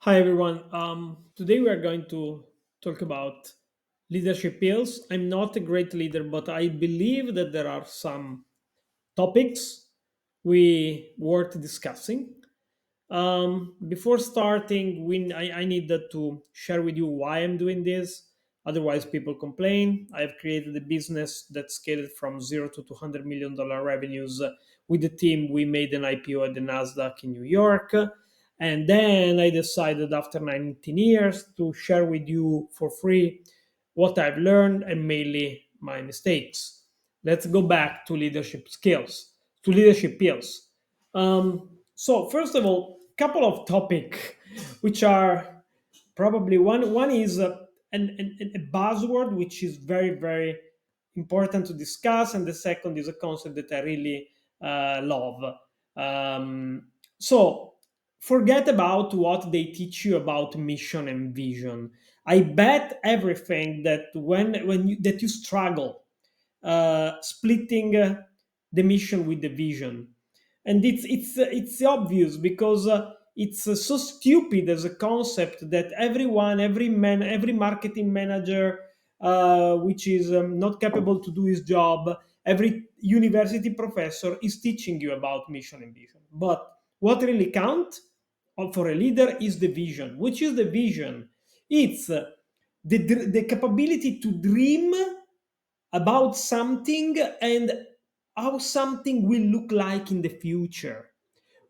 Hi everyone. Today we are going to talk about leadership skills. I'm not a great leader, but I believe that there are some topics we worth discussing. Before starting, I needed to share with you why I'm doing this. Otherwise, people complain. I've created a business that scaled from zero to $200 million revenues. With the team, we made an IPO at the Nasdaq in New York. And then I decided after 19 years to share with you for free what I've learned and mainly my mistakes. Let's go back to leadership skills. So first of all, couple of topic which are probably one is a buzzword which is very important to discuss, and the second is a concept that I really love. So forget about what they teach you about mission and vision. I bet everything that that you struggle splitting the mission with the vision, and it's obvious because it's so stupid as a concept that every marketing manager which is not capable to do his job, every university professor is teaching you about mission and vision. But what really counts for a leader is the vision. Which is the vision? It's the capability to dream about something and how something will look like in the future.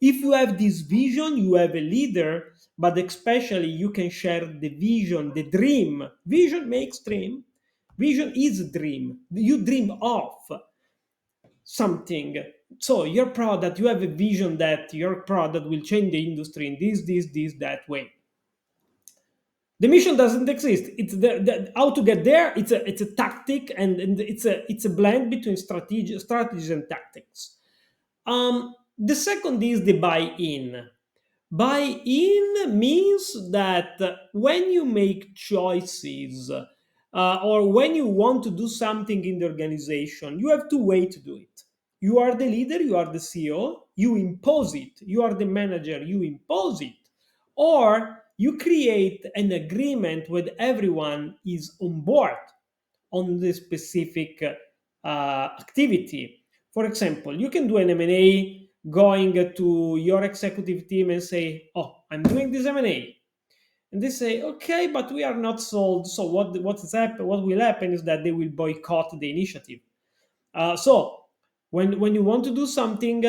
If you have this vision, you have a leader, but especially you can share the vision, the dream. Vision makes dream. Vision is a dream. You dream of something. So you're proud that you have a vision that your product will change the industry in this, that way. The mission doesn't exist. It's how to get there. It's a tactic, and it's a blend between strategies and tactics. The second is the buy-in. Buy-in means that when you make choices or when you want to do something in the organization, you have two ways to do it. You are the leader, you are the CEO, you impose it. You are the manager, you impose it. Or you create an agreement with everyone is on board on the specific activity. For example, you can do an M&A going to your executive team and say, "Oh, I'm doing this M&A," and they say, "Okay, but we are not sold." So what will happen is that they will boycott the initiative. So when you want to do something,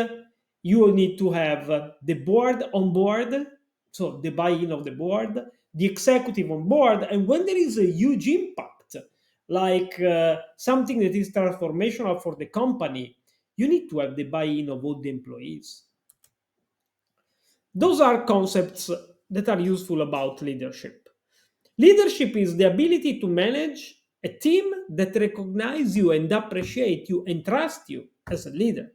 you will need to have the board on board, so the buy-in of the board, the executive on board, and when there is a huge impact, like something that is transformational for the company, you need to have the buy-in of all the employees. Those are concepts that are useful about leadership. Leadership is the ability to manage a team that recognize you and appreciate you and trust you as a leader.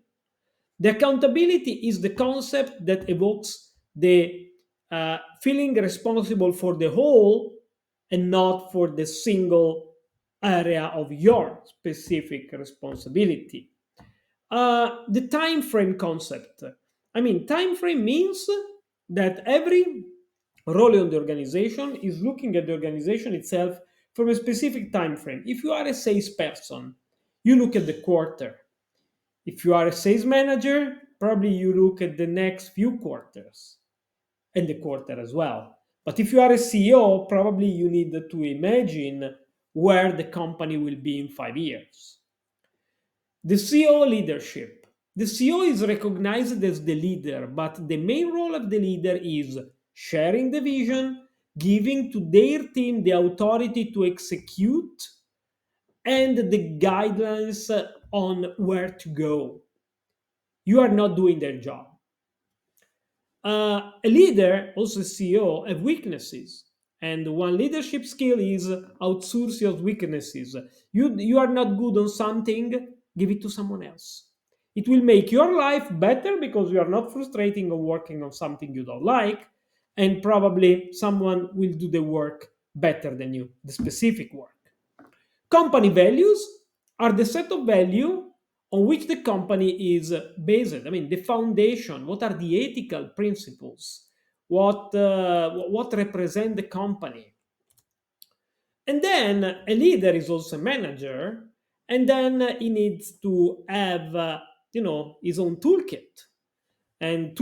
The accountability is the concept that evokes the feeling responsible for the whole and not for the single area of your specific responsibility. The time frame concept. I mean, time frame means that every role in the organization is looking at the organization itself from a specific time frame. If you are a salesperson, you look at the quarter. If you are a sales manager, probably you look at the next few quarters and the quarter as well. But if you are a CEO, probably you need to imagine where the company will be in 5 years. The CEO leadership. The CEO is recognized as the leader, but the main role of the leader is sharing the vision, giving to their team the authority to execute, and the guidelines on where to go. You are not doing their job. A leader, also CEO, have weaknesses. And one leadership skill is outsource your weaknesses. You are not good on something, give it to someone else. It will make your life better because you are not frustrating or working on something you don't like, and probably someone will do the work better than you, the specific work. Company values are the set of value on which the company is based. I mean, the foundation. What are the ethical principles what represent the company. And then a leader is also a manager, and then he needs to have his own toolkit. And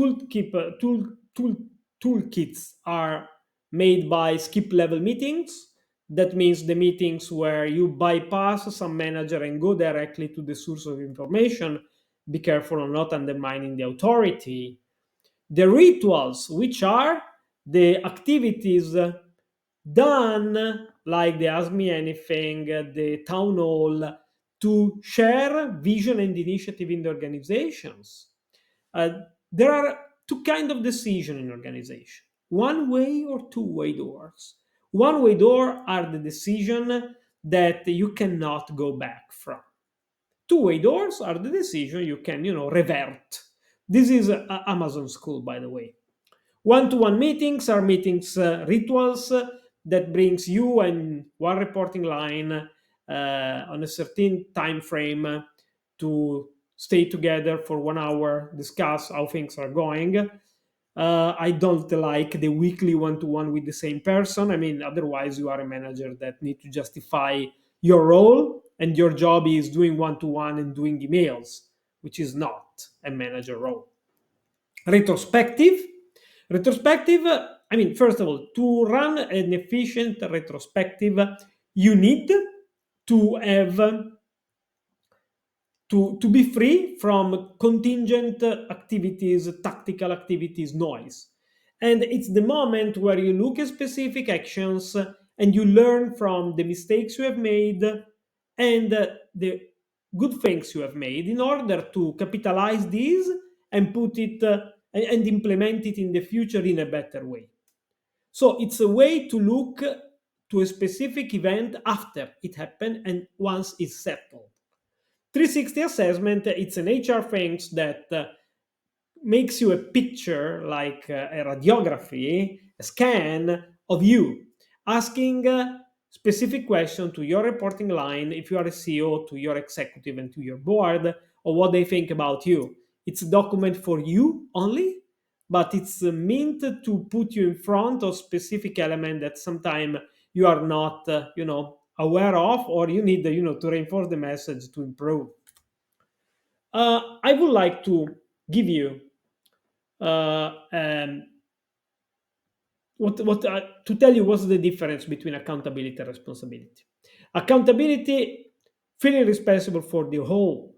toolkits are made by skip level meetings. That means the meetings where you bypass some manager and go directly to the source of information. Be careful on not undermining the authority. The rituals, which are the activities done, like the Ask Me Anything, the town hall, to share vision and initiative in the organizations. Uh, there are two kind of decision in organization: one way or two way doors. One way door are the decision that you cannot go back from. Two way doors are the decision you can revert. This is Amazon school, by the way. One-to-one meetings are meetings rituals that brings you and one reporting line on a certain time frame to stay together for 1 hour, discuss how things are going. I don't like the weekly one-to-one with the same person. I mean, otherwise you are a manager that need to justify your role, and your job is doing one-to-one and doing emails, which is not a manager role. Retrospective. Retrospective, I mean, first of all, to run an efficient retrospective, you need to have to be free from contingent activities, tactical activities, noise. And it's the moment where you look at specific actions and you learn from the mistakes you have made and the good things you have made in order to capitalize these and put it and implement it in the future in a better way. So it's a way to look to a specific event after it happened and once it's settled. 360 assessment, it's an HR thing that makes you a picture, like a radiography, a scan of you, asking specific question to your reporting line, if you are a CEO, to your executive and to your board, or what they think about you. It's a document for you only, but it's meant to put you in front of specific element that sometimes you are not, aware of, or you need, to reinforce the message to improve. I would like to give you uh, um, what to tell you what's the difference between accountability and responsibility. Accountability, feeling responsible for the whole.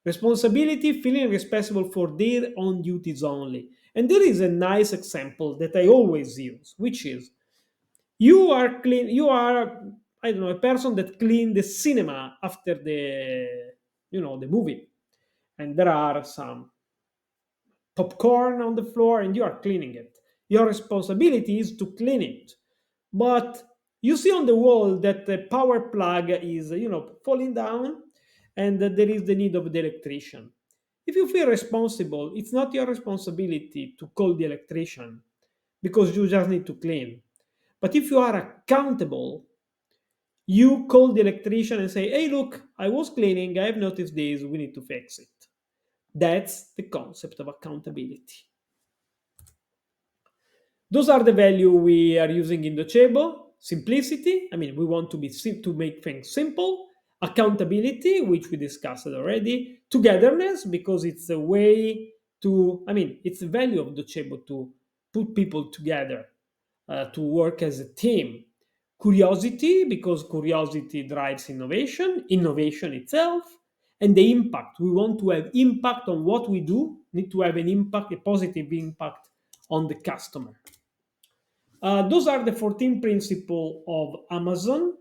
Responsibility, feeling responsible for their own duties only. And there is a nice example that I always use, which is you are clean. You are, I don't know, a person that clean the cinema after the movie, and there are some popcorn on the floor and you are cleaning it. Your responsibility is to clean it. But you see on the wall that the power plug is, falling down, and that there is the need of the electrician. If you feel responsible, it's not your responsibility to call the electrician because you just need to clean. But if you are accountable, you call the electrician and say, hey, look, I was cleaning, I have noticed this, we need to fix it. That's the concept of accountability. Those are the value we are using in Docebo. Simplicity, I mean, we want to make things simple. Accountability, which we discussed already. Togetherness, because it's a way to, I mean, it's the value of Docebo to put people together, to work as a team. Curiosity, because curiosity drives innovation, innovation itself, and the impact. We want to have impact on what we do, need to have an impact, a positive impact on the customer. Those are the 14 principles of Amazon.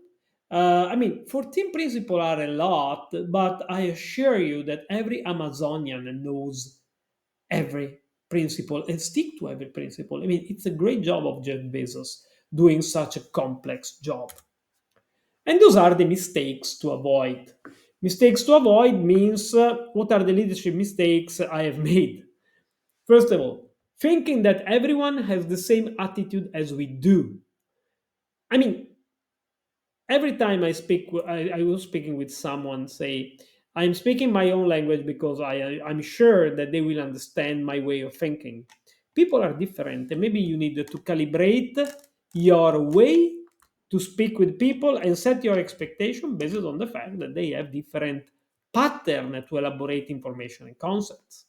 I mean, 14 principles are a lot, but I assure you that every Amazonian knows every principle and stick to every principle. I mean, it's a great job of Jeff Bezos doing such a complex job. And those are the mistakes to avoid. Mistakes to avoid means what are the leadership mistakes I have made? First of all, thinking that everyone has the same attitude as we do. I mean, every time I was speaking with someone, say, I'm speaking my own language because I'm sure that they will understand my way of thinking. People are different, and maybe you need to calibrate your way to speak with people and set your expectation based on the fact that they have different pattern to elaborate information and concepts.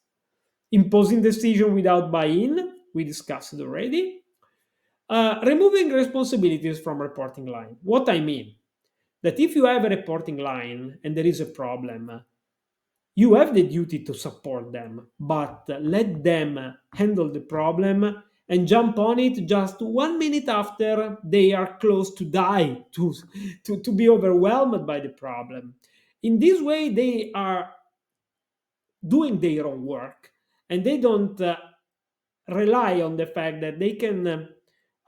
Imposing decision without buy-in, we discussed it already. Removing responsibilities from reporting line. What I mean, that if you have a reporting line and there is a problem, you have the duty to support them, but let them handle the problem and jump on it just 1 minute after they are close to die, to be overwhelmed by the problem. In this way, they are doing their own work and they don't rely on the fact that they can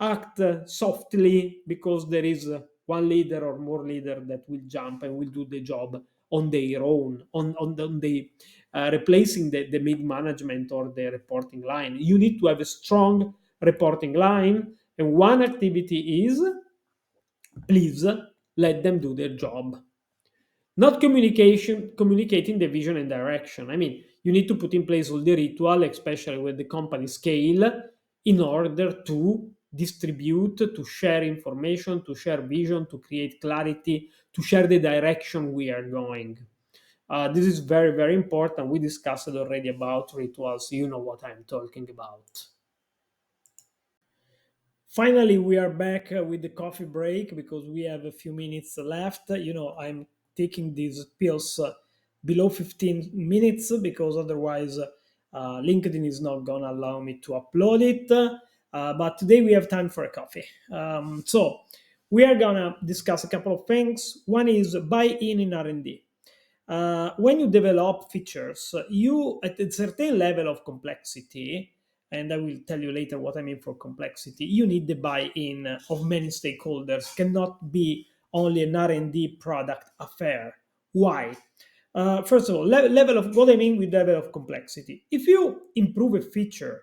act softly because there is one leader or more leader that will jump and will do the job on their own, on the replacing the mid management or the reporting line. You need to have a strong reporting line, and one activity is please let them do their job. Not communicating the vision and direction. I mean, you need to put in place all the ritual, especially with the company scale, in order to distribute, to share information, to share vision, to create clarity, to share the direction we are going. This is very, very important. We discussed already about rituals. You know what I'm talking about. Finally, we are back with the coffee break because we have a few minutes left. I'm taking these pills below 15 minutes because otherwise LinkedIn is not going to allow me to upload it. But today we have time for a coffee. So we are going to discuss a couple of things. One is buy-in R&D. When you develop features, you at a certain level of complexity, and I will tell you later what I mean for complexity, you need the buy-in of many stakeholders. Cannot be only an R&D product affair. Why? First of all, level of what I mean with level of complexity. If you improve a feature,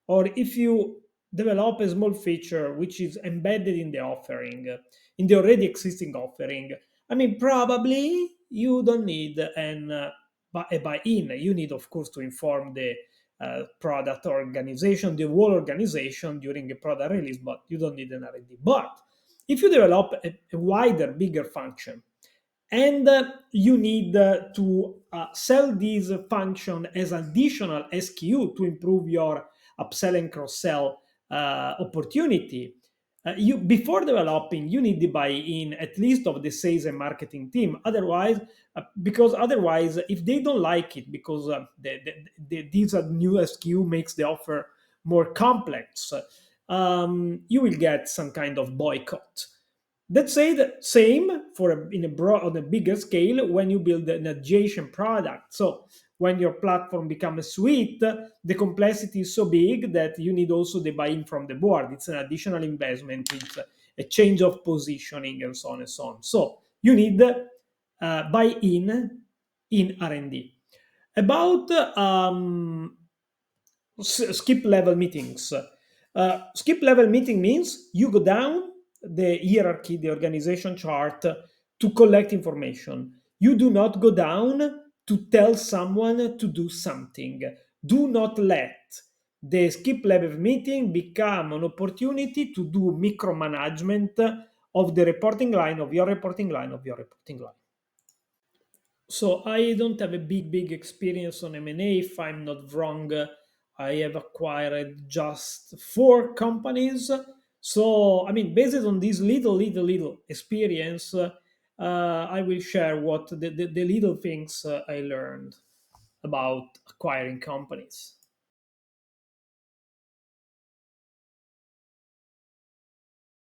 or if you develop a small feature which is embedded in the offering, in the already existing offering, I mean, probably you don't need a buy-in. You need, of course, to inform the product organization, the whole organization during a product release, but you don't need an R&D. But if you develop a wider, bigger function, and you need to sell this function as additional SKU to improve your upsell and cross-sell opportunity. You before developing, you need the buy-in at least of the sales and marketing team. Otherwise, because otherwise, if they don't like it, because these new SKU makes the offer more complex, you will get some kind of boycott. Let's say the same for on a bigger scale when you build an adjacent product. So when your platform becomes a suite, the complexity is so big that you need also the buy-in from the board. It's an additional investment. It's a change of positioning and so on and so on. So you need buy-in in R&D. About skip level meetings. Skip level meeting means you go down the hierarchy, the organization chart to collect information. You do not go down to tell someone to do something. Do not let the skip level meeting become an opportunity to do micromanagement of the reporting line, of your reporting line, of your reporting line. So I don't have a big experience on M&A. If I'm not wrong, I have acquired just four companies. So I mean, based on this little experience, I will share what the little things I learned about acquiring companies.